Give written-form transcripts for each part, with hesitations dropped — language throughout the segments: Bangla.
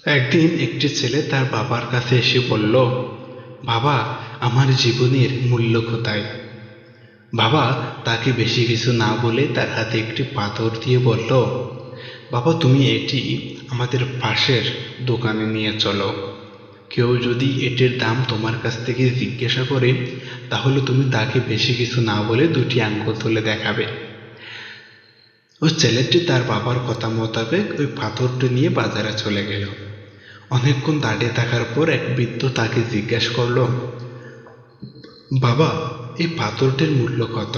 একদিন একটি ছেলে তার বাবার কাছে এসে বলল, বাবা, আমার জীবনের মূল্য কোথায়? বাবা তাকে বেশি কিছু না বলে তার হাতে একটি পাথর দিয়ে বলল, বাবা, তুমি এটি আমাদের পাশের দোকানে নিয়ে চলো। কেউ যদি এটির দাম তোমার কাছ থেকে জিজ্ঞাসা করে, তাহলে তুমি তাকে বেশি কিছু না বলে দুটি আঙ্গুল তুলে দেখাবে। ওই ছেলেটি তার বাবার কথা মোতাবেক ওই পাথরটি নিয়ে বাজারে চলে গেল। অনেকক্ষণ দাঁড়িয়ে থাকার পর এক বৃদ্ধ তাকে জিজ্ঞাসা করল, বাবা, এই পাথরটির মূল্য কত?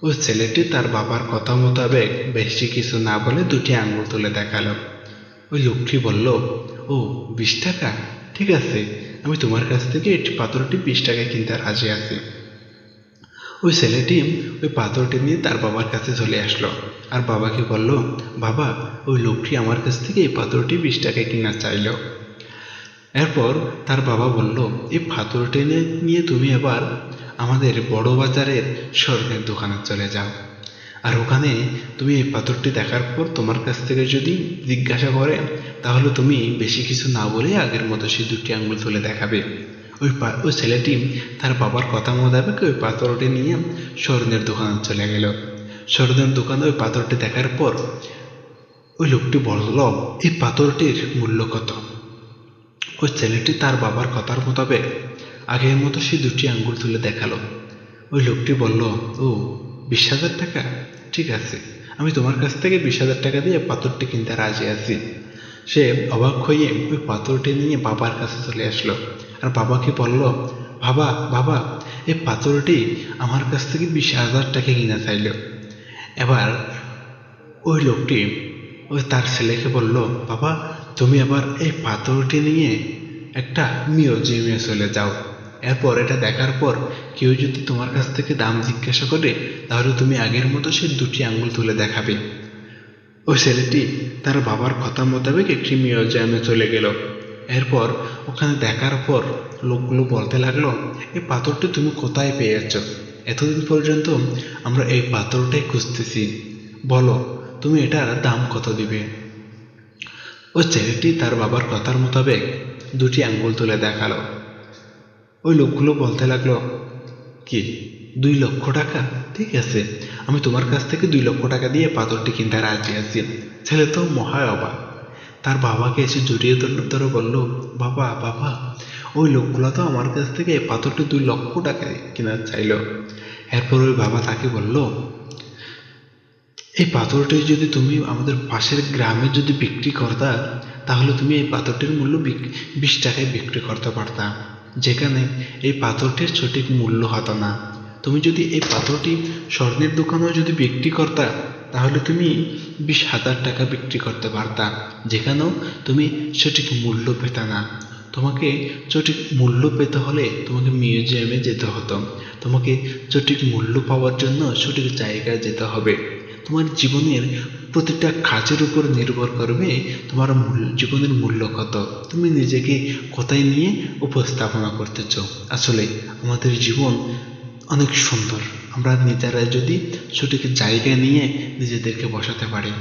ওই ছেলেটি তার বাবার কথা মোতাবেক বেশি কিছু না বলে দুটি আঙ্গুল তুলে দেখালো। ওই লোকটি বলল, ও, 20 টাকা? ঠিক আছে, আমি তোমার কাছ থেকে এই পাথরটি 20 টাকায় কিনতে রাজি আছি। ওই ছেলেটি ওই পাথরটি নিয়ে তার বাবার কাছে চলে আসলো আর বাবাকে বলল, বাবা, ওই লোকটি আমার কাছ থেকে এই পাথরটি 20 টাকায় কিনা চাইল। এরপর তার বাবা বলল, এই পাথরটি নিয়ে তুমি এবার আমাদের বড় বাজারের স্বর্ণের দোকানে চলে যাও, আর ওখানে তুমি এই পাথরটি দেখার পর তোমার কাছ থেকে যদি জিজ্ঞাসা করে, তাহলে তুমি বেশি কিছু না বলে আগের মতো সে দুটি আঙ্গুল তুলে দেখাবে। ওই ছেলেটি তার বাবার কথা মোতাবেক ওই পাথরটি নিয়ে স্বর্ণের দোকানে চলে গেল। স্বর্ণের দোকানে ওই পাথরটি দেখার পর ওই লোকটি বলল, এই পাথরটির মূল্য কত? ওই ছেলেটি তার বাবার কথার মোতাবেক আগের মতো সে দুটি আঙ্গুল তুলে দেখালো। ওই লোকটি বলল, ও, 20,000 টাকা? ঠিক আছে, আমি তোমার কাছ থেকে 20,000 টাকা দিয়ে পাথরটি কিনতে রাজি আছি। সে অবাক হয়ে ওই পাথরটি নিয়ে বাবার কাছে চলে আসলো আর বাবাকে বলল, বাবা, বাবা, এই পাথরটি আমার কাছ থেকে 20,000 টাকা কিনা চাইল। এবার ওই লোকটি তার ছেলেকে বলল, বাবা, তুমি আবার এই পাথরটি নিয়ে একটা মিউজিয়ামে চলে যাও। এরপর এটা দেখার পর কেউ যদি তোমার কাছ থেকে দাম জিজ্ঞাসা করে, তাহলে তুমি আগের মতো সে দুটি আঙ্গুল তুলে দেখাবে। ওই ছেলেটি তার বাবার কথা মোতাবেক একটি মিউজিয়ামে চলে গেল। এরপর ওখানে দেখার পর লোকগুলো বলতে লাগলো, এই পাথরটি তুমি কোথায় পেয়েছ? এতদিন পর্যন্ত আমরা এই পাথরটাই খুঁজতেছি, বলো তুমি এটার দাম কত দিবে? ওই ছেলেটি তার বাবার কথার মোতাবেক দুটি আঙ্গুল তুলে দেখালো। ওই লোকগুলো বলতে লাগলো, কি, 2 লক্ষ টাকা? ঠিক আছে, আমি তোমার কাছ থেকে 2 লক্ষ টাকা দিয়ে পাথরটি কিনতে রাজি আছি। ছেলে তো মহা অবাক, তার বাবাকে এসে জড়িয়ে ধরে বলল, বাবা, বাবা, ওই লোকগুলো তো আমার কাছ থেকে এই পাথরটি 2 লক্ষ টাকা কিনা চাইল। এরপর ওই বাবা তাকে বলল, এই পাথরটি যদি তুমি আমাদের পাশের গ্রামে যদি বিক্রি করতা, তাহলে তুমি এই পাথরটির মূল্য 20 টাকায় বিক্রি করতে পারতা, যেখানে এই পাথরটির সঠিক মূল্য হতো না। তুমি যদি এই পাথরটি স্বর্ণের দোকানেও যদি বিক্রি করতা, তাহলে তুমি 20,000 টাকা বিক্রি করতে পারতা, যেখানেও তুমি সঠিক মূল্য পেতে না। তোমাকে সঠিক মূল্য পেতে হলে তোমাকে মিউজিয়ামে যেতে হতো। তোমাকে সঠিক মূল্য পাওয়ার জন্য সঠিক জায়গায় যেতে হবে। তোমার জীবনের প্রতিটা কাজের উপর নির্ভর করবে তোমার জীবনের মূল্য কত, তুমি নিজেকে কোথায় নিয়ে উপস্থাপনা করতেছ। আসলে আমাদের জীবন অনেক সুন্দর, আমরা নিজেরা যদি সঠিক জায়গায় নিয়ে নিজেদেরকে বসাতে পারি।